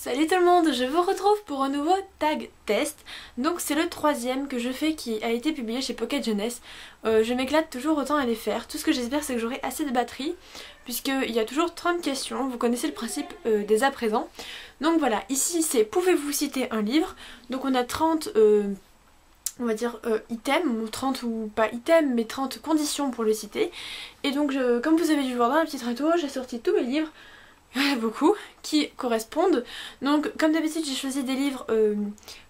Salut tout le monde, je vous retrouve pour un nouveau tag test. Donc c'est le troisième que je fais qui a été publié chez Pocket Jeunesse. Je m'éclate toujours autant à les faire. Tout ce que j'espère c'est que j'aurai assez de batterie, puisqu'il y a toujours 30 questions. Vous connaissez le principe dès à présent. Donc voilà, ici c'est pouvez-vous citer un livre. Donc on a 30 on va dire items, ou 30 ou pas items, mais 30 conditions pour le citer. Et donc comme vous avez dû voir dans la petite rétro, j'ai sorti tous mes livres. Beaucoup qui correspondent. Donc comme d'habitude j'ai choisi des livres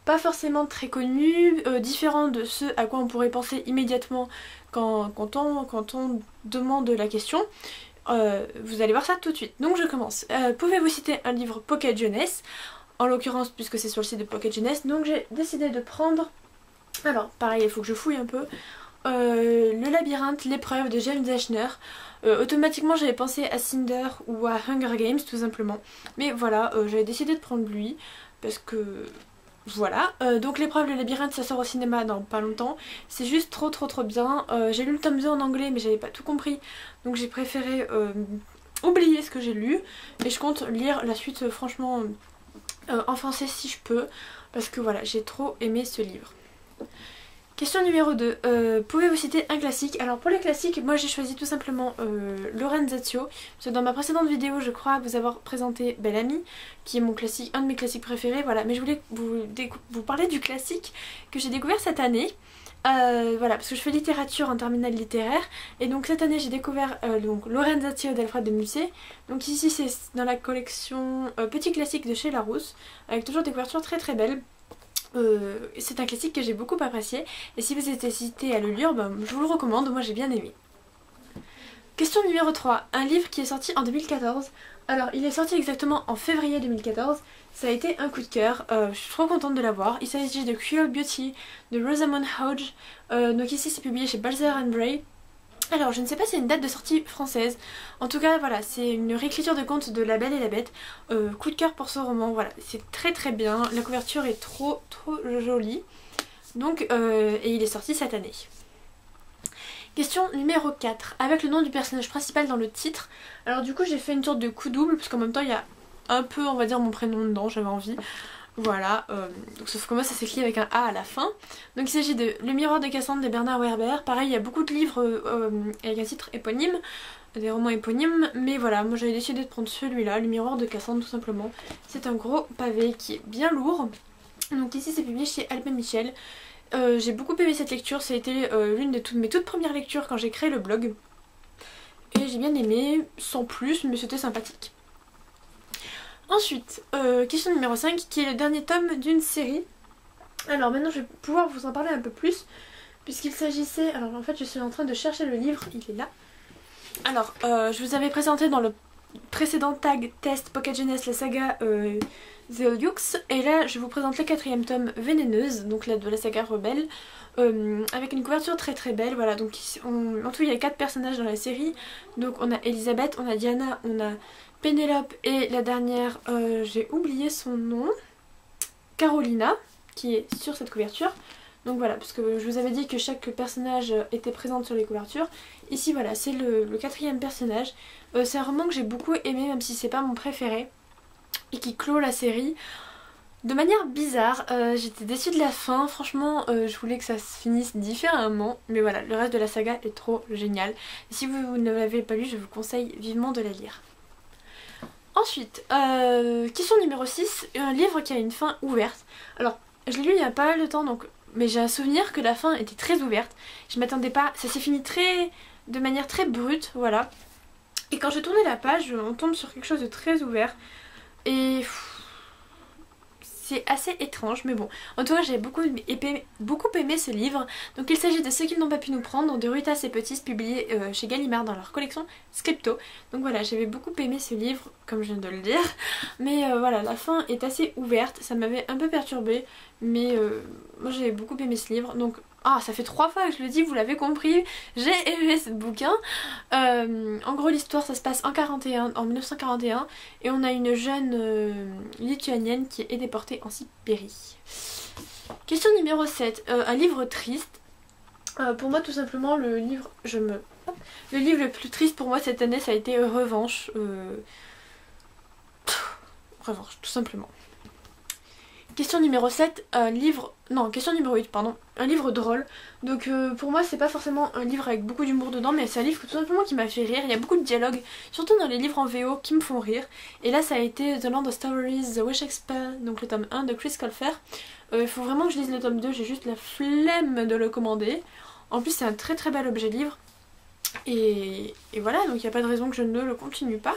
pas forcément très connus, différents de ceux à quoi on pourrait penser immédiatement quand on demande la question. Vous allez voir ça tout de suite. Donc je commence. Pouvez-vous citer un livre Pocket Jeunesse? En l'occurrence puisque c'est sur le site de Pocket Jeunesse, donc j'ai décidé de prendre... Alors pareil, il faut que je fouille un peu. Le labyrinthe, l'épreuve de James Dashner. Automatiquement j'avais pensé à Cinder ou à Hunger Games tout simplement. Mais voilà, j'avais décidé de prendre lui parce que voilà. Donc l'épreuve, le labyrinthe, ça sort au cinéma dans pas longtemps. C'est juste trop bien. J'ai lu le tome 2 en anglais mais j'avais pas tout compris. Donc j'ai préféré oublier ce que j'ai lu. Et je compte lire la suite franchement en français si je peux. Parce que voilà, j'ai trop aimé ce livre. Question numéro 2, pouvez-vous citer un classique? Alors pour les classiques, moi j'ai choisi tout simplement Lorenzaccio. Parce que dans ma précédente vidéo, je crois vous avoir présenté Belle Amie, qui est mon classique, un de mes classiques préférés. Voilà, mais je voulais vous parler du classique que j'ai découvert cette année. Voilà, parce que je fais littérature en terminale littéraire. Et donc cette année j'ai découvert donc Lorenzaccio d'Alfred de Musset. Donc ici c'est dans la collection Petit Classique de chez Larousse, avec toujours des couvertures très belles. C'est un classique que j'ai beaucoup apprécié et si vous êtes hésité à le lire, je vous le recommande, moi j'ai bien aimé. Question numéro 3, un livre qui est sorti en 2014. Alors il est sorti exactement en février 2014, ça a été un coup de cœur, je suis trop contente de l'avoir. Il s'agit de Cruel Beauty de Rosamund Hodge, donc ici c'est publié chez Balzer & Bray. Alors je ne sais pas si c'est une date de sortie française, en tout cas voilà, c'est une réécriture de conte de La Belle et la Bête. Coup de cœur pour ce roman, voilà, c'est très bien, la couverture est trop jolie, donc et il est sorti cette année. Question numéro 4, avec le nom du personnage principal dans le titre. Alors du coup j'ai fait une sorte de coup double, parce qu'en même temps il y a un peu on va dire mon prénom dedans, j'avais envie. Voilà, donc sauf que moi ça s'écrit avec un A à la fin. Donc il s'agit de Le Miroir de Cassandre de Bernard Werber. Pareil, il y a beaucoup de livres avec un titre éponyme, des romans éponymes, mais voilà, moi j'avais décidé de prendre celui-là, Le Miroir de Cassandre tout simplement. C'est un gros pavé qui est bien lourd. Donc ici c'est publié chez Albin Michel. J'ai beaucoup aimé cette lecture, ça a été l'une de mes toutes premières lectures quand j'ai créé le blog. Et j'ai bien aimé, sans plus, mais c'était sympathique. Ensuite, question numéro 5, qui est le dernier tome d'une série. Alors maintenant je vais pouvoir vous en parler un peu plus, puisqu'il s'agissait... Alors en fait je suis en train de chercher le livre, il est là. Alors, je vous avais présenté dans le précédent tag test Pocket Jeunesse la saga The Lux, et là je vous présente le 4e tome Vénéneuse, donc là de la saga Rebelle, avec une couverture très belle. Voilà, donc en tout il y a 4 personnages dans la série, donc on a Elisabeth, on a Diana, on a Pénélope et la dernière, j'ai oublié son nom, Carolina, qui est sur cette couverture. Donc voilà, parce que je vous avais dit que chaque personnage était présent sur les couvertures. Ici voilà, c'est le 4e personnage. C'est un roman que j'ai beaucoup aimé, même si c'est pas mon préféré, et qui clôt la série de manière bizarre. J'étais déçue de la fin, franchement je voulais que ça se finisse différemment, mais voilà, le reste de la saga est trop génial. Et si vous ne l'avez pas lu, je vous conseille vivement de la lire. Ensuite, question numéro 6, un livre qui a une fin ouverte. Alors, je l'ai lu il y a pas mal de temps, donc, mais j'ai un souvenir que la fin était très ouverte. Je m'attendais pas, ça s'est fini de manière très brute, voilà. Et quand j'ai tourné la page, on tombe sur quelque chose de très ouvert. Et c'est assez étrange, mais bon. En tout cas, j'ai beaucoup aimé ce livre. Donc il s'agit de Ceux qui n'ont pas pu nous prendre, de Rutas et Pettis, publié chez Gallimard dans leur collection Scripto. Donc voilà, j'avais beaucoup aimé ce livre, comme je viens de le dire. Mais voilà, la fin est assez ouverte, ça m'avait un peu perturbée. Mais moi j'ai beaucoup aimé ce livre. Donc, ça fait 3 fois que je le dis, vous l'avez compris, j'ai aimé ce bouquin. En gros l'histoire ça se passe en 1941 et on a une jeune lituanienne qui est déportée en Sibérie. Question numéro 7, un livre triste. Pour moi tout simplement le livre le plus triste pour moi cette année ça a été Revanche. revanche, tout simplement. Question numéro 7, un livre... Non, question numéro 8, pardon. Un livre drôle. Donc pour moi, c'est pas forcément un livre avec beaucoup d'humour dedans, mais c'est un livre tout simplement qui m'a fait rire. Il y a beaucoup de dialogues, surtout dans les livres en VO, qui me font rire. Et là, ça a été The Land of Stories, The Wish Expert, donc le tome 1 de Chris Colfer. Il faut vraiment que je lise le tome 2, j'ai juste la flemme de le commander. En plus, c'est un très très bel objet livre. Et voilà, donc il n'y a pas de raison que je ne le continue pas.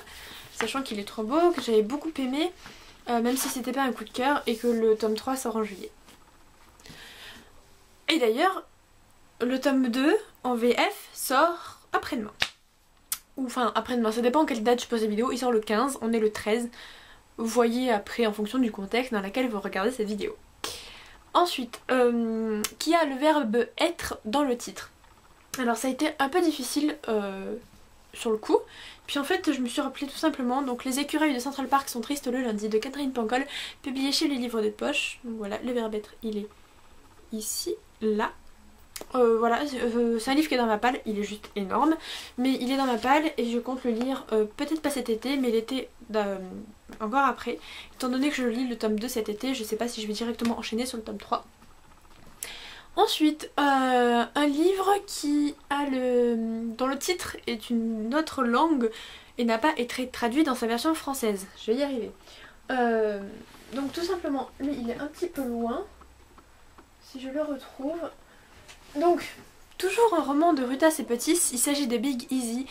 Sachant qu'il est trop beau, que j'avais beaucoup aimé. Même si c'était pas un coup de cœur et que le tome 3 sort en juillet. Et d'ailleurs, le tome 2 en VF sort après-demain. Ou enfin après-demain, ça dépend quelle date je pose la vidéo, il sort le 15, on est le 13. Vous voyez après en fonction du contexte dans lequel vous regardez cette vidéo. Ensuite, qui a le verbe être dans le titre? Alors ça a été un peu difficile sur le coup. Puis en fait je me suis rappelé tout simplement, donc Les écureuils de Central Park sont tristes le lundi de Catherine Pancol, publié chez les livres de poche. Donc voilà, le verbe être il est ici, là. Voilà, c'est un livre qui est dans ma palle, il est juste énorme, mais il est dans ma palle et je compte le lire peut-être pas cet été, mais l'été encore après. Étant donné que je lis le tome 2 cet été, je sais pas si je vais directement enchaîner sur le tome 3. Ensuite, un livre qui a dont le titre est une autre langue et n'a pas été traduit dans sa version française. Je vais y arriver. Donc tout simplement, lui il est un petit peu loin. Si je le retrouve. Donc, toujours un roman de Ruta Sepetys, il s'agit de Big Easy.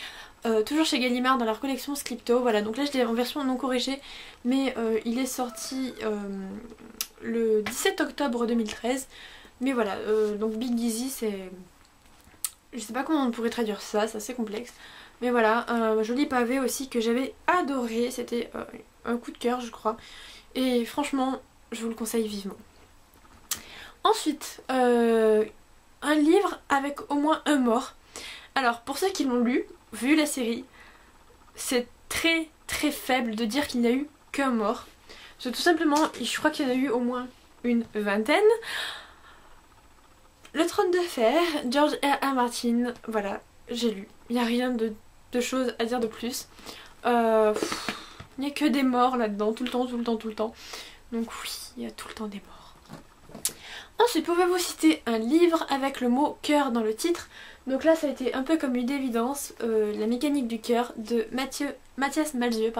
Toujours chez Gallimard dans leur collection Scripto. Voilà, donc là je l'ai en version non corrigée, mais il est sorti le 17 octobre 2013. Mais voilà, donc Big Easy c'est... Je sais pas comment on pourrait traduire ça, c'est assez complexe. Mais voilà, un joli pavé aussi que j'avais adoré, c'était un coup de cœur je crois. Et franchement, je vous le conseille vivement. Ensuite, un livre avec au moins un mort. Alors pour ceux qui l'ont lu, vu la série, c'est très très faible de dire qu'il n'y a eu qu'un mort. Parce que tout simplement, je crois qu'il y en a eu au moins une vingtaine. Le Trône de Fer, George R.R. Martin, voilà, j'ai lu. Il n'y a rien de choses à dire de plus. Il n'y a que des morts là-dedans, tout le temps, tout le temps, tout le temps. Donc oui, il y a tout le temps des morts. Ensuite, pouvez-vous citer un livre avec le mot cœur dans le titre? Donc là, ça a été un peu comme une évidence, La mécanique du cœur de Mathias Malzieu,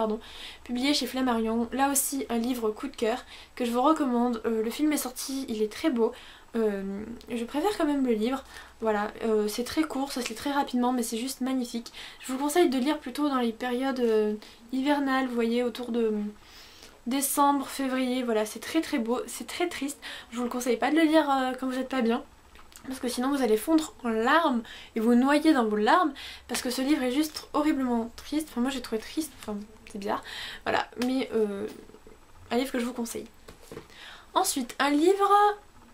publié chez Flammarion. Là aussi, un livre coup de cœur que je vous recommande. Le film est sorti, il est très beau. Je préfère quand même le livre, voilà, c'est très court, ça se lit très rapidement mais c'est juste magnifique. Je vous conseille de lire plutôt dans les périodes hivernales, vous voyez, autour de décembre, février, voilà, c'est très très beau, c'est très triste. Je vous le conseille pas de le lire quand vous n'êtes pas bien, parce que sinon vous allez fondre en larmes et vous noyer dans vos larmes, parce que ce livre est juste horriblement triste, enfin moi j'ai trouvé triste, enfin c'est bizarre, voilà, mais un livre que je vous conseille. Ensuite, un livre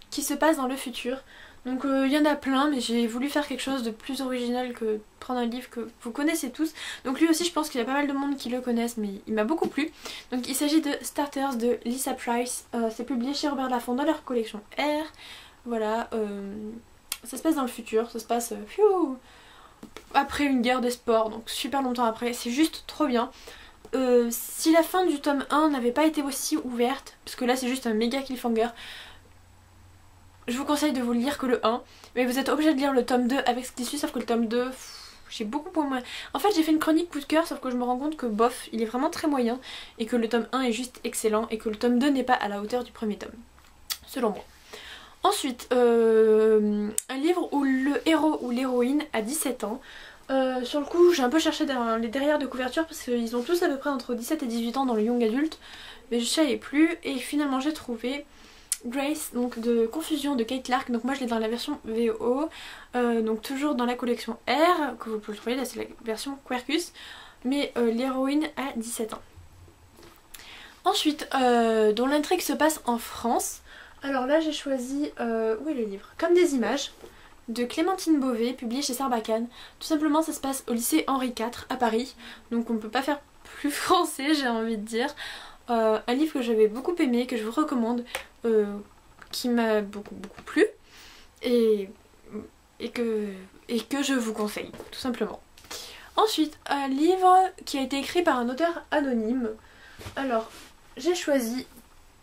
qui se passe dans le futur. Donc il y en a plein, mais j'ai voulu faire quelque chose de plus original que prendre un livre que vous connaissez tous. Donc lui aussi je pense qu'il y a pas mal de monde qui le connaissent, mais il m'a beaucoup plu. Donc il s'agit de Starters de Lisa Price. C'est publié chez Robert Laffont dans leur collection R. Voilà, ça se passe dans le futur, ça se passe après une guerre des sports, donc super longtemps après. C'est juste trop bien. Si la fin du tome 1 n'avait pas été aussi ouverte, parce que là c'est juste un méga cliffhanger, je vous conseille de vous le lire que le 1, mais vous êtes obligé de lire le tome 2 avec ce qui suit, sauf que le tome 2, j'ai beaucoup moins... En fait j'ai fait une chronique coup de cœur, sauf que je me rends compte que bof, il est vraiment très moyen, et que le tome 1 est juste excellent, et que le tome 2 n'est pas à la hauteur du premier tome, selon moi. Ensuite, un livre où le héros ou l'héroïne a 17 ans. Sur le coup j'ai un peu cherché dans les derrière de couverture parce qu'ils ont tous à peu près entre 17 et 18 ans dans le young adulte, mais je savais plus, et finalement j'ai trouvé Grace, donc de Confusion de Kate Clark. Donc moi je l'ai dans la version VO, donc toujours dans la collection R, que vous pouvez le trouver, là c'est la version Quercus, mais l'héroïne a 17 ans. Ensuite, dont l'intrigue se passe en France. Alors là j'ai choisi, où est le livre? Comme des images, de Clémentine Beauvais, publié chez Sarbacane. Tout simplement ça se passe au lycée Henri IV à Paris, donc on ne peut pas faire plus français j'ai envie de dire. Un livre que j'avais beaucoup aimé, que je vous recommande, qui m'a beaucoup plu et que je vous conseille tout simplement. Ensuite, un livre qui a été écrit par un auteur anonyme. Alors j'ai choisi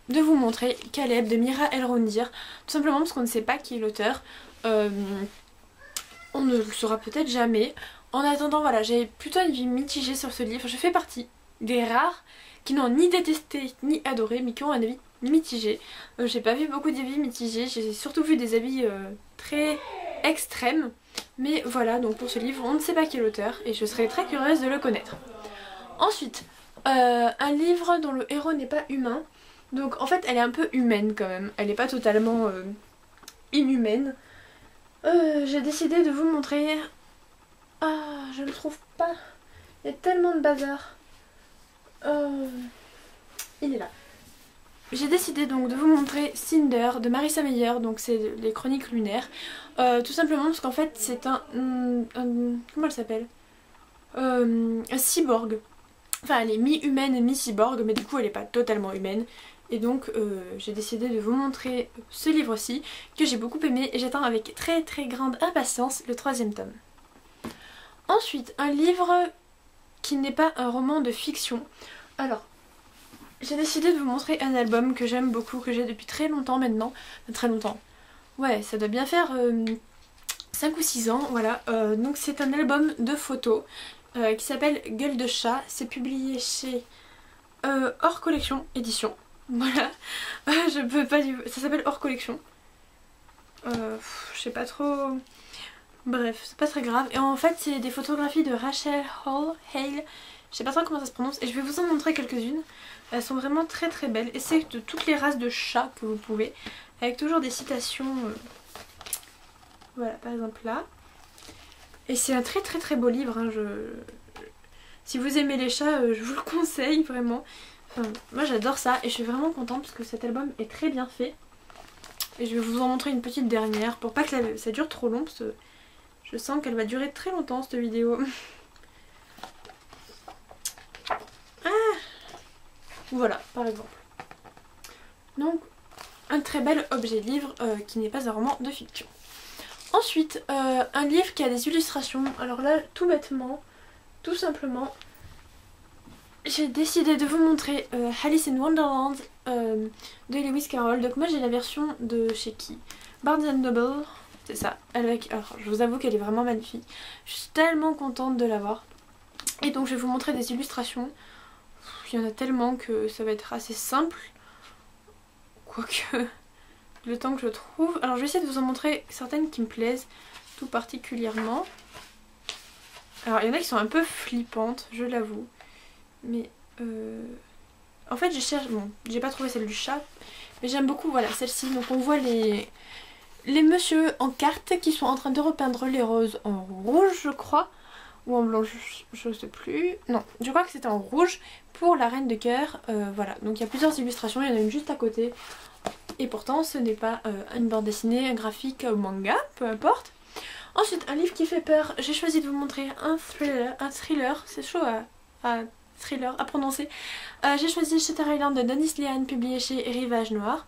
de vous montrer Caleb de Mira El-Roundir, tout simplement parce qu'on ne sait pas qui est l'auteur. On ne le saura peut-être jamais. En attendant, voilà, j'ai plutôt une vie mitigée sur ce livre. Je fais partie des rares qui n'ont ni détesté ni adoré, mais qui ont un avis mitigé. J'ai pas vu beaucoup d'avis mitigés, j'ai surtout vu des avis très extrêmes. Mais voilà, donc pour ce livre, on ne sait pas qui est l'auteur et je serais très curieuse de le connaître. Ensuite, un livre dont le héros n'est pas humain. Donc en fait, elle est un peu humaine quand même. Elle n'est pas totalement inhumaine. J'ai décidé de vous montrer... Ah, je ne trouve pas. Il y a tellement de bazar. Il est là. J'ai décidé donc de vous montrer Cinder de Marissa Meyer, donc c'est les chroniques lunaires. Tout simplement parce qu'en fait c'est un comment elle s'appelle, un cyborg. Enfin elle est mi-humaine et mi-cyborg, mais du coup elle n'est pas totalement humaine. Et donc j'ai décidé de vous montrer ce livre-ci que j'ai beaucoup aimé et j'attends avec très très grande impatience le 3e tome. Ensuite, un livre qui n'est pas un roman de fiction. Alors, j'ai décidé de vous montrer un album que j'aime beaucoup, que j'ai depuis très longtemps maintenant. Très longtemps. Ouais, ça doit bien faire 5 ou 6 ans, voilà. Donc c'est un album de photos qui s'appelle Gueule de chat. C'est publié chez Hors Collection Édition. Voilà. Je peux pas dire... Ça s'appelle Hors Collection. Je sais pas trop... Bref, c'est pas très grave. Et en fait, c'est des photographies de Rachel Hale. Je sais pas trop comment ça se prononce. Et je vais vous en montrer quelques-unes. Elles sont vraiment très très belles. Et c'est de toutes les races de chats que vous pouvez. Avec toujours des citations. Voilà, par exemple là. Et c'est un très très très beau livre. Hein. Si vous aimez les chats, je vous le conseille vraiment. Enfin, moi j'adore ça. Et je suis vraiment contente parce que cet album est très bien fait. Et je vais vous en montrer une petite dernière. Pour pas que ça dure trop long. Parce que je sens qu'elle va durer très longtemps cette vidéo. Voilà, par exemple. Donc, un très bel objet livre qui n'est pas un roman de fiction. Ensuite, un livre qui a des illustrations. Alors là, tout bêtement, tout simplement, j'ai décidé de vous montrer Alice in Wonderland de Lewis Carroll. Donc moi j'ai la version de chez qui, Barnes & Noble, c'est ça. Alors je vous avoue qu'elle est vraiment magnifique. Je suis tellement contente de l'avoir. Et donc je vais vous montrer des illustrations. Il y en a tellement que ça va être assez simple. Quoique, le temps que je trouve. Alors je vais essayer de vous en montrer certaines qui me plaisent tout particulièrement. Alors il y en a qui sont un peu flippantes, je l'avoue. Mais en fait j'ai cherché. Bon, j'ai pas trouvé celle du chat. Mais j'aime beaucoup, voilà, celle-ci. Donc on voit les messieurs en carte qui sont en train de repeindre les roses en rouge, je crois. Ou en blanc, je sais plus. Non, je crois que c'était en rouge pour la reine de cœur. Voilà, donc il y a plusieurs illustrations, il y en a une juste à côté. Et pourtant ce n'est pas une bande dessinée, un graphique, un manga, peu importe. Ensuite, un livre qui fait peur. J'ai choisi de vous montrer un thriller, c'est chaud thriller à prononcer. J'ai choisi Shutter Island de Dennis Lehane, publié chez Rivage Noir.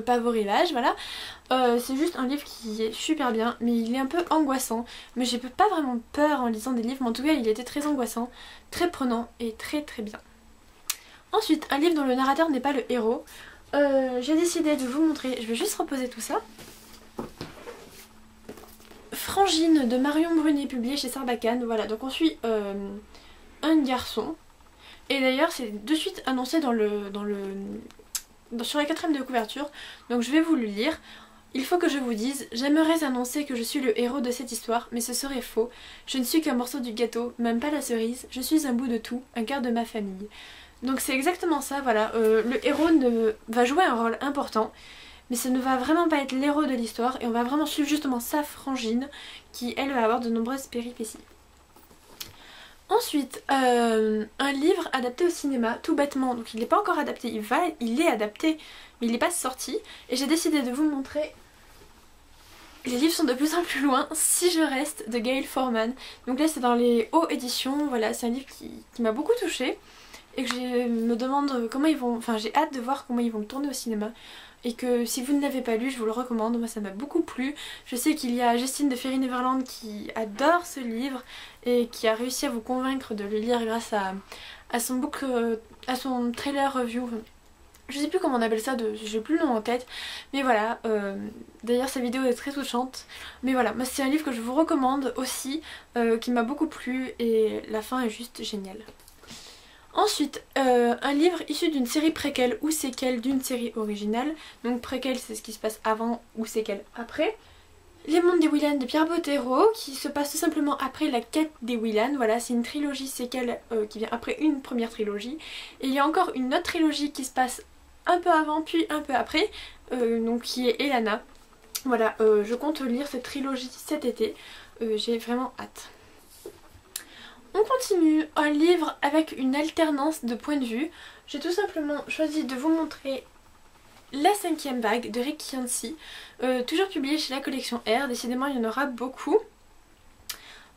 Pas vos rivages, voilà. C'est juste un livre qui est super bien, mais il est un peu angoissant. Mais j'ai pas vraiment peur en lisant des livres, mais en tout cas il était très angoissant, très prenant et très très bien. Ensuite, un livre dont le narrateur n'est pas le héros. J'ai décidé de vous montrer, je vais juste reposer tout ça. Frangine de Marion Brunet, publié chez Sarbacane. Voilà, donc on suit un garçon. Et d'ailleurs c'est de suite annoncé sur la 4ème de couverture, donc je vais vous le lire. Il faut que je vous dise, j'aimerais annoncer que je suis le héros de cette histoire, mais ce serait faux. Je ne suis qu'un morceau du gâteau, même pas la cerise, je suis un bout de tout, un quart de ma famille. Donc c'est exactement ça, voilà. Le héros va jouer un rôle important, mais ça ne va vraiment pas être l'héros de l'histoire, et on va vraiment suivre justement sa frangine, qui elle va avoir de nombreuses péripéties. Ensuite, un livre adapté au cinéma, tout bêtement, donc il n'est pas encore adapté, il est adapté, mais il n'est pas sorti. Et j'ai décidé de vous montrer, les livres sont de plus en plus loin, Si je reste, de Gail Forman. Donc là c'est dans les Hauts éditions, voilà, c'est un livre qui m'a beaucoup touchée. Et que je me demande comment ils vont, enfin j'ai hâte de voir comment ils vont le tourner au cinéma. Et que si vous ne l'avez pas lu, je vous le recommande, moi ça m'a beaucoup plu. Je sais qu'il y a Justine de Fairy Neverland qui adore ce livre et qui a réussi à vous convaincre de le lire grâce à à son à son trailer review. Je sais plus comment on appelle ça, j'ai plus le nom en tête, mais voilà, d'ailleurs sa vidéo est très touchante, mais voilà, moi c'est un livre que je vous recommande aussi, qui m'a beaucoup plu et la fin est juste géniale. Ensuite, un livre issu d'une série préquelle ou séquelle d'une série originale, donc préquelle c'est ce qui se passe avant ou séquelle après. Les Mondes des Willan de Pierre Bottero, qui se passe tout simplement après la quête des Willan. Voilà, c'est une trilogie séquelle qui vient après une première trilogie. Et il y a encore une autre trilogie qui se passe un peu avant puis un peu après, donc qui est Elana. Voilà, je compte lire cette trilogie cet été, j'ai vraiment hâte. On continue, un livre avec une alternance de points de vue. J'ai tout simplement choisi de vous montrer La 5e vague de Rick Yancey, toujours publié chez la collection R, décidément il y en aura beaucoup.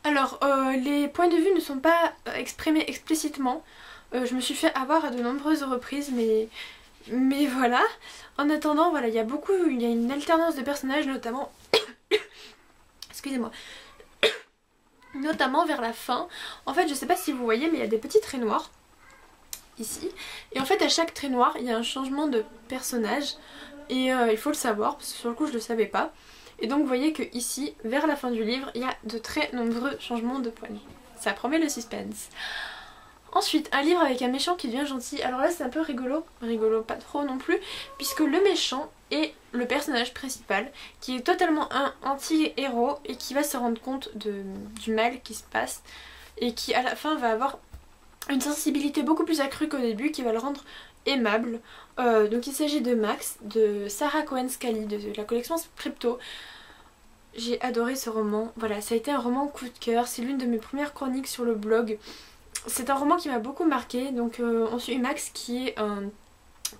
Alors les points de vue ne sont pas exprimés explicitement, je me suis fait avoir à de nombreuses reprises mais voilà. En attendant voilà, il y a une alternance de personnages notamment, excusez-moi, notamment vers la fin. En fait je sais pas si vous voyez mais il y a des petits traits noirs ici, et en fait à chaque trait noir il y a un changement de personnage et il faut le savoir parce que sur le coup je le savais pas, et donc vous voyez que ici vers la fin du livre il y a de très nombreux changements de point de vue. Ça promet le suspense. Ensuite un livre avec un méchant qui devient gentil. Alors là c'est un peu rigolo pas trop non plus, puisque le méchant est le personnage principal qui est totalement un anti-héros et qui va se rendre compte du mal qui se passe et qui à la fin va avoir une sensibilité beaucoup plus accrue qu'au début, qui va le rendre aimable. Donc il s'agit de Max, de Sarah Cohen-Scally, de la collection Scripto. J'ai adoré ce roman, voilà, ça a été un roman coup de cœur, c'est l'une de mes premières chroniques sur le blog. C'est un roman qui m'a beaucoup marqué, donc on suit Max qui est un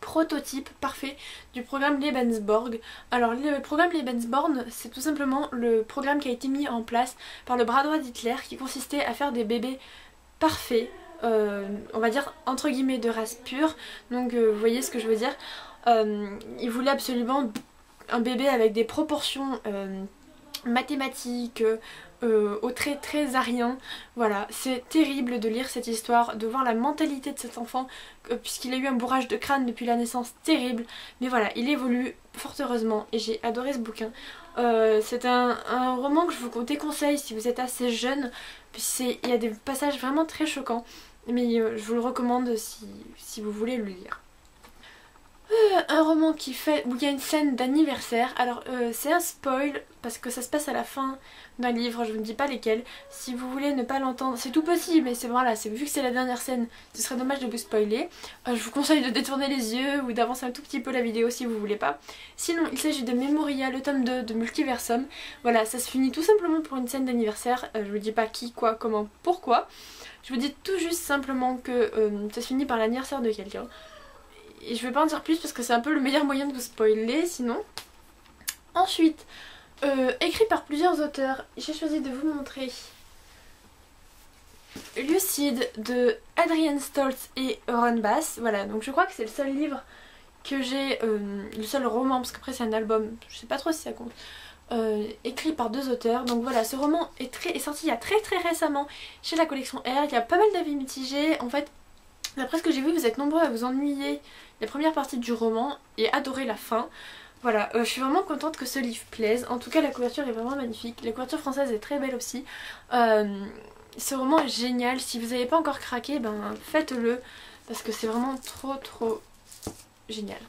prototype parfait du programme Lebensborn. Alors le programme Lebensborn, c'est tout simplement le programme qui a été mis en place par le bras droit d'Hitler, qui consistait à faire des bébés parfaits, on va dire entre guillemets de race pure, donc vous voyez ce que je veux dire. Il voulait absolument un bébé avec des proportions mathématiques, au trait très arien. Voilà, c'est terrible de lire cette histoire, de voir la mentalité de cet enfant, puisqu'il a eu un bourrage de crâne depuis la naissance terrible, mais voilà, il évolue fort heureusement et j'ai adoré ce bouquin. C'est un roman que je vous déconseille si vous êtes assez jeune, il y a des passages vraiment très choquants, mais je vous le recommande si vous voulez le lire. Un roman où il y a une scène d'anniversaire. Alors c'est un spoil parce que ça se passe à la fin d'un livre, je vous ne dis pas lesquels. Si vous voulez ne pas l'entendre, c'est tout possible, mais vu que c'est la dernière scène, ce serait dommage de vous spoiler. Je vous conseille de détourner les yeux ou d'avancer un tout petit peu la vidéo si vous voulez pas. Sinon il s'agit de Memoria, le tome 2 de Multiversum. Voilà, ça se finit tout simplement pour une scène d'anniversaire. Je vous dis pas qui, quoi, comment, pourquoi. Je vous dis tout juste simplement que ça se finit par l'anniversaire de quelqu'un. Et je vais pas en dire plus parce que c'est un peu le meilleur moyen de vous spoiler sinon. Ensuite, écrit par plusieurs auteurs, j'ai choisi de vous montrer Lucide de Adrienne Stoltz et Ron Bass. Voilà, donc je crois que c'est le seul livre que j'ai, le seul roman, parce qu'après c'est un album, je sais pas trop si ça compte, écrit par deux auteurs. Donc voilà, ce roman est sorti il y a très récemment chez la collection R. Il y a pas mal d'avis mitigés. En fait, d'après ce que j'ai vu, vous êtes nombreux à vous ennuyer la première partie du roman et adorer la fin. Voilà, je suis vraiment contente que ce livre plaise. En tout cas, la couverture est vraiment magnifique. La couverture française est très belle aussi. Ce roman est génial. Si vous n'avez pas encore craqué, ben faites-le. Parce que c'est vraiment trop génial.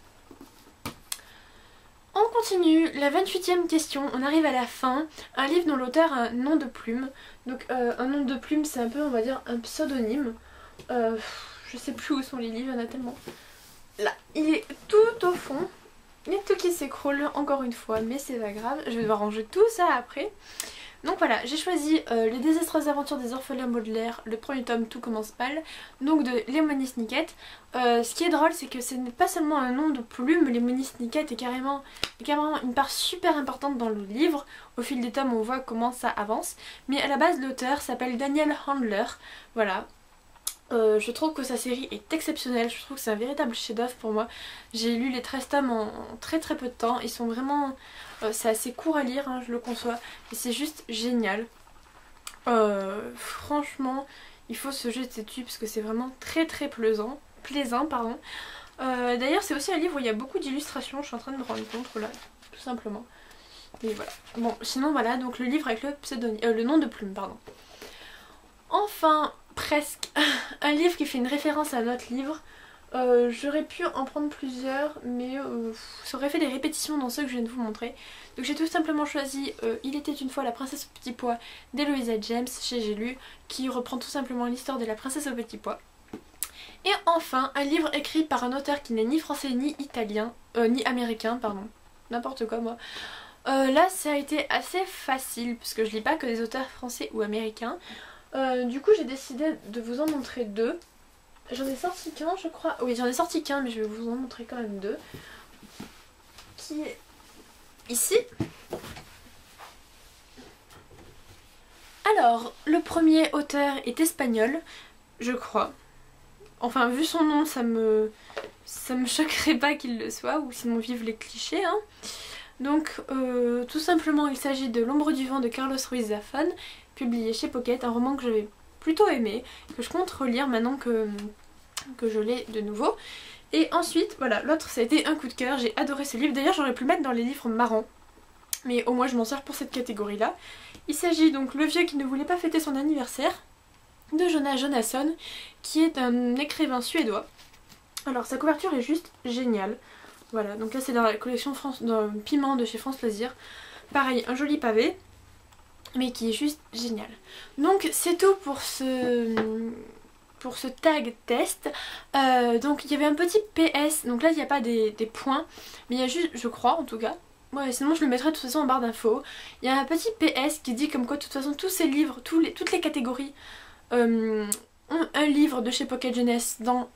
On continue, la 28e question, on arrive à la fin. Un livre dont l'auteur a un nom de plume. Donc un nom de plume, c'est un peu, on va dire, un pseudonyme. Je sais plus où sont les livres, il y en a tellement. Là, il est tout au fond. Il y a tout qui s'écroule encore une fois, mais c'est pas grave. Je vais devoir ranger tout ça après. Donc voilà, j'ai choisi Les désastreuses aventures des orphelins Baudelaire, le premier tome Tout commence mal, donc de Lemony Snicket. Ce qui est drôle, c'est que ce n'est pas seulement un nom de plume, Lemony Snicket est carrément une part super importante dans le livre. Au fil des tomes, on voit comment ça avance. Mais à la base, l'auteur s'appelle Daniel Handler. Voilà. Je trouve que sa série est exceptionnelle, je trouve que c'est un véritable chef-d'œuvre pour moi. J'ai lu les 13 tomes en très peu de temps, ils sont vraiment... c'est assez court à lire, hein, je le conçois, et c'est juste génial. Franchement, il faut se jeter dessus parce que c'est vraiment très plaisant. Pardon. D'ailleurs c'est aussi un livre où il y a beaucoup d'illustrations, je suis en train de me rendre compte, voilà, tout simplement. Et voilà. Bon, sinon voilà, donc le livre avec le nom de Plume, pardon. Enfin, presque, un livre qui fait une référence à un autre livre. J'aurais pu en prendre plusieurs, mais ça aurait fait des répétitions dans ceux que je viens de vous montrer. Donc j'ai tout simplement choisi Il était une fois la princesse au petit pois d'Eloisa James chez J'ai lu, qui reprend tout simplement l'histoire de la princesse au petit pois. Et enfin, un livre écrit par un auteur qui n'est ni français ni italien, ni américain, pardon, n'importe quoi moi. Là ça a été assez facile, parce que je lis pas que des auteurs français ou américains. Du coup j'ai décidé de vous en montrer deux. J'en ai sorti qu'un je crois. Oui j'en ai sorti qu'un mais je vais vous en montrer quand même deux. Qui est ici. Alors le premier auteur est espagnol, je crois. Enfin vu son nom ça me choquerait pas qu'il le soit, ou sinon vive les clichés hein. Donc tout simplement il s'agit de L'ombre du vent de Carlos Ruiz Zafón, publié chez Pocket, un roman que j'avais plutôt aimé, que je compte relire maintenant que je l'ai de nouveau. Et ensuite voilà, l'autre ça a été un coup de cœur, j'ai adoré ce livre, d'ailleurs j'aurais pu le mettre dans les livres marrants, mais au moins je m'en sers pour cette catégorie là. Il s'agit donc Le vieux qui ne voulait pas fêter son anniversaire de Jonas Jonasson, qui est un écrivain suédois. Alors sa couverture est juste géniale. Voilà, donc là c'est dans la collection Piment de chez France Loisirs. Pareil, un joli pavé, mais qui est juste génial. Donc c'est tout pour ce tag test. Donc il y avait un petit PS, donc là il n'y a pas des points, mais il y a juste, je crois en tout cas, ouais, sinon je le mettrai de toute façon en barre d'infos. Il y a un petit PS qui dit comme quoi de toute façon tous ces livres, toutes les catégories ont un livre de chez Pocket Jeunesse dans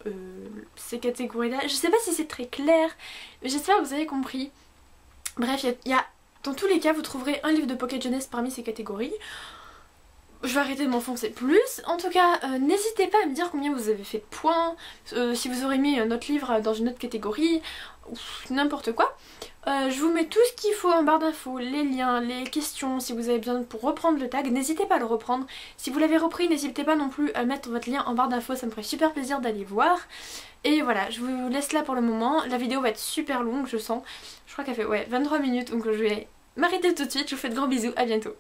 ces catégories là. Je sais pas si c'est très clair, mais j'espère que vous avez compris. Bref, dans tous les cas vous trouverez un livre de Pocket Jeunesse parmi ces catégories. Je vais arrêter de m'enfoncer plus. En tout cas, n'hésitez pas à me dire combien vous avez fait de points, si vous aurez mis un autre livre dans une autre catégorie, n'importe quoi. Je vous mets tout ce qu'il faut en barre d'infos, les liens, les questions, si vous avez besoin pour reprendre le tag, n'hésitez pas à le reprendre. Si vous l'avez repris, n'hésitez pas non plus à mettre votre lien en barre d'infos, ça me ferait super plaisir d'aller voir. Et voilà, je vous laisse là pour le moment. La vidéo va être super longue, je sens. Je crois qu'elle fait 23 minutes, donc je vais m'arrêter tout de suite. Je vous fais de gros bisous, à bientôt.